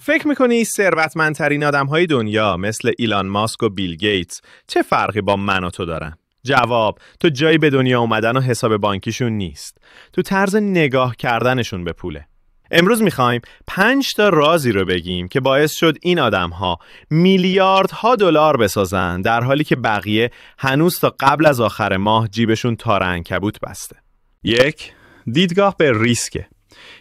فکر میکنی ثروتمندترین آدم‌های دنیا مثل ایلان ماسک و بیل گیتس چه فرقی با من و تو دارن؟ جواب: تو جایی به دنیا اومدن و حساب بانکیشون نیست. تو طرز نگاه کردنشون به پوله. امروز میخوایم 5 تا رازی رو بگیم که باعث شد این آدم‌ها میلیاردها دلار بسازن در حالی که بقیه هنوز تا قبل از آخر ماه جیبشون تار عنکبوت بسته. 1. دیدگاه به ریسکه.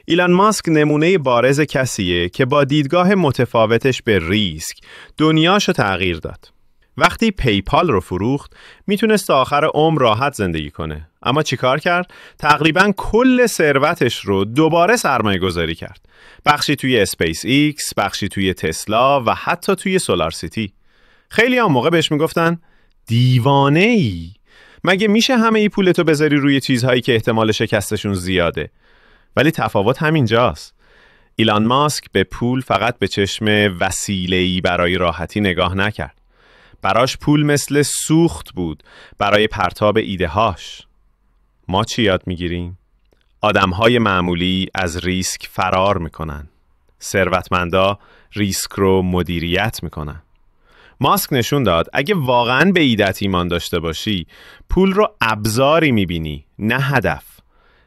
ایلان ماسک نمونه بارز کسیه که با دیدگاه متفاوتش به ریسک دنیاشو تغییر داد. وقتی پیپال رو فروخت میتونست تا آخر عمر راحت زندگی کنه، اما چیکار کرد؟ تقریباً کل ثروتش رو دوباره سرمایه گذاری کرد. بخشی توی اسپیس ایکس، بخشی توی تسلا و حتی توی سولار سیتی. خیلی هم موقع بهش میگفتن دیوانه ای. مگه میشه همه ای پولتو بذاری روی چیزهایی که احتمال شکستشون زیاده؟ ولی تفاوت همینجاست. ایلان ماسک به پول فقط به چشم وسیله‌ای برای راحتی نگاه نکرد. براش پول مثل سوخت بود برای پرتاب ایده‌هاش. ما چی یاد میگیریم؟ آدم‌های معمولی از ریسک فرار میکنن. ثروتمندا ریسک رو مدیریت میکنن. ماسک نشون داد اگه واقعاً به ایده‌ت ایمان داشته باشی، پول رو ابزاری میبینی، نه هدف.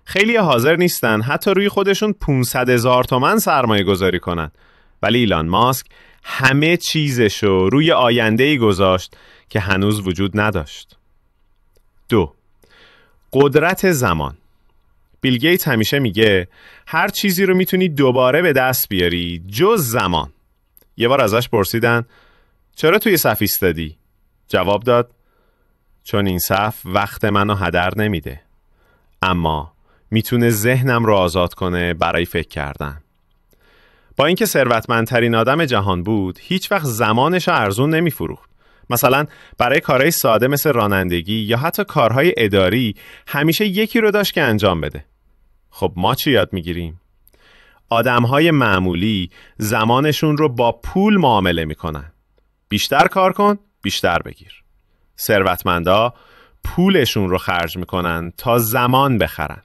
خیلی حاضر نیستن حتی روی خودشون 500,000 تومان سرمایه گذاری کنن، ولی ایلان ماسک همه چیزشو روی آینده‌ای گذاشت که هنوز وجود نداشت. 2. قدرت زمان. بیل گیتس همیشه میگه هر چیزی رو میتونی دوباره به دست بیاری جز زمان. یه بار ازش پرسیدن چرا توی صف ایستادی؟ جواب داد چون این صف وقت منو هدر نمیده، اما میتونه ذهنم رو آزاد کنه برای فکر کردن. با اینکه ثروتمندترین آدم جهان بود، هیچ وقت زمانش رو ارزون نمیفروخت. مثلا برای کارهای ساده مثل رانندگی یا حتی کارهای اداری همیشه یکی رو داشت که انجام بده. خب ما چی یاد میگیریم؟ آدمهای معمولی زمانشون رو با پول معامله میکنن. بیشتر کار کن، بیشتر بگیر. ثروتمندا پولشون رو خرج میکنن تا زمان بخرن.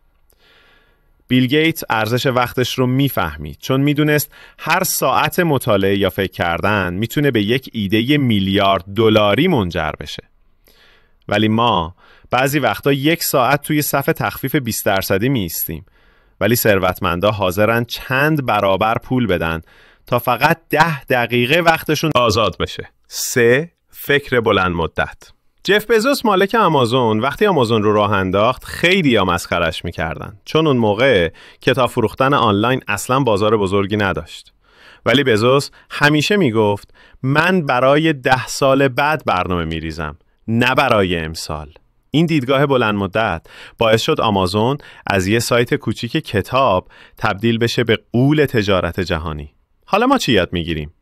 بیل گیتس ارزش وقتش رو میفهمید، چون میدونست هر ساعت مطالعه یا فکر کردن میتونه به یک ایده میلیارد دلاری منجر بشه. ولی ما بعضی وقتا 1 ساعت توی صف تخفیف 20% میایستیم، ولی ثروتمندا حاضرن چند برابر پول بدن تا فقط 10 دقیقه وقتشون آزاد بشه. 3. فکر بلند مدت. جف بزوس مالک آمازون وقتی آمازون رو راه انداخت خیلی ها مسخرش میکردن، چون اون موقع کتاب فروختن آنلاین اصلا بازار بزرگی نداشت. ولی بزوس همیشه میگفت من برای 10 سال بعد برنامه میریزم، نه برای امسال. این دیدگاه بلند مدت باعث شد آمازون از یه سایت کوچیک کتاب تبدیل بشه به غول تجارت جهانی. حالا ما چی یاد میگیریم؟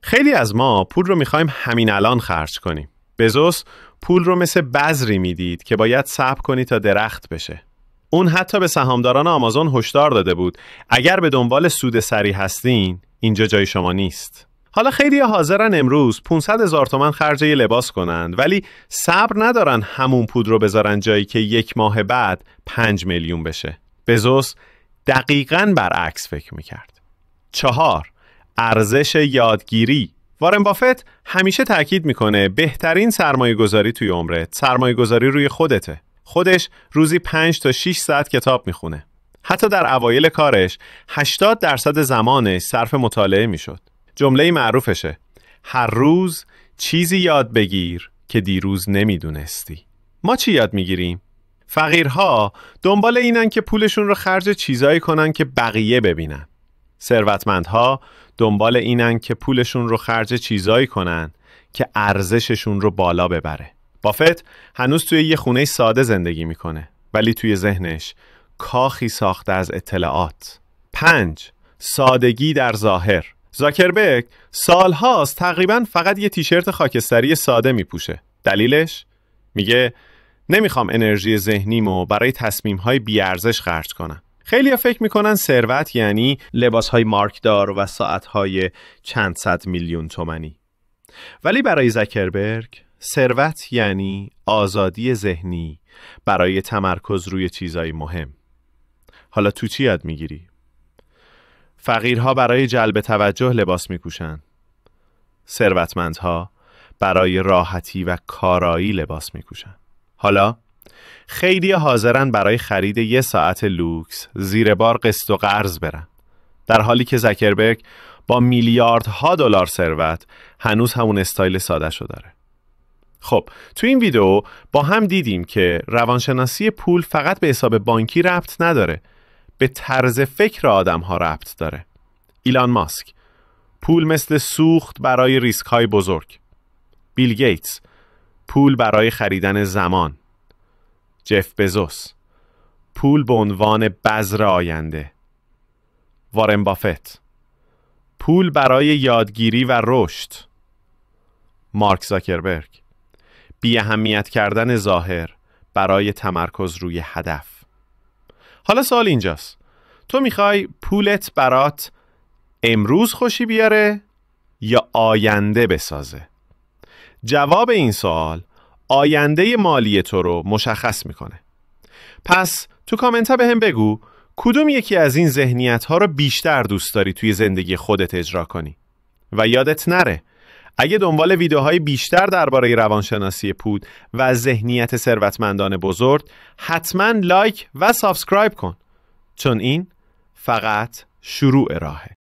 خیلی از ما پول رو میخوایم همین الان خرج کنیم. بزوس پول رو مثل بذری میدید که باید صبر کنی تا درخت بشه. اون حتی به سهامداران آمازون هشدار داده بود اگر به دنبال سود سریع هستین، اینجا جای شما نیست. حالا خیلی حاضرن امروز 500,000 تومان خرج یه لباس کنند، ولی صبر ندارن همون پول رو بذارن جایی که 1 ماه بعد 5 میلیون بشه. بزوس دقیقاً برعکس فکر میکرد. 4. ارزش یادگیری. وارن بافت همیشه تاکید میکنه بهترین سرمایه گذاری توی عمرت سرمایه گذاری روی خودته. خودش روزی 5 تا 6 ساعت کتاب میخونه. حتی در اوایل کارش 80% زمانش صرف مطالعه میشد. جمله معروفشه: هر روز چیزی یاد بگیر که دیروز نمیدونستی. ما چی یاد میگیریم؟ فقیرها دنبال اینن که پولشون رو خرج چیزایی کنن که بقیه ببینن. ثروتمندها دنبال اینن که پولشون رو خرج چیزایی کنن که ارزششون رو بالا ببره. بافت هنوز توی یه خونه ساده زندگی میکنه، ولی توی ذهنش کاخی ساخته از اطلاعات. 5. سادگی در ظاهر. زاکربرگ سالهاست تقریباً فقط یه تیشرت خاکستری ساده میپوشه. دلیلش؟ میگه نمیخوام انرژی ذهنیمو برای تصمیم‌های بی‌ارزش خرج کنم. خیلی‌ها فکر میکنن ثروت یعنی لباس‌های مارکدار و ساعت‌های چند صد میلیون تومانی. ولی برای زاکربرگ ثروت یعنی آزادی ذهنی برای تمرکز روی چیزای مهم. حالا تو چی یاد میگیری؟ فقیرها برای جلب توجه لباس می‌پوشن. ثروتمندها برای راحتی و کارایی لباس می‌پوشن. حالا خیلی حاضرن برای خرید 1 ساعت لوکس زیر بار قسط و قرض برن، در حالی که زاکربرگ با میلیاردها دلار ثروت هنوز همون استایل ساده شو داره. خب تو این ویدیو با هم دیدیم که روانشناسی پول فقط به حساب بانکی ربط نداره، به طرز فکر آدم ها ربط داره. ایلان ماسک: پول مثل سوخت برای ریسک های بزرگ. بیل گیتس: پول برای خریدن زمان. جف بزوس: پول به عنوان بذر آینده. وارن بافت: پول برای یادگیری و رشد. مارک زاکربرگ: بی اهمیت کردن ظاهر برای تمرکز روی هدف. حالا سوال اینجاست، تو میخوای پولت برات امروز خوشی بیاره یا آینده بسازه؟ جواب این سوال آینده مالی تو رو مشخص میکنه. پس تو کامنت ها به هم بگو کدوم یکی از این ذهنیت ها رو بیشتر دوست داری توی زندگی خودت اجرا کنی. و یادت نره اگه دنبال ویدیوهای بیشتر درباره روانشناسی پول و ذهنیت ثروتمندان بزرگ، حتما لایک و سابسکرایب کن، چون این فقط شروع راهه.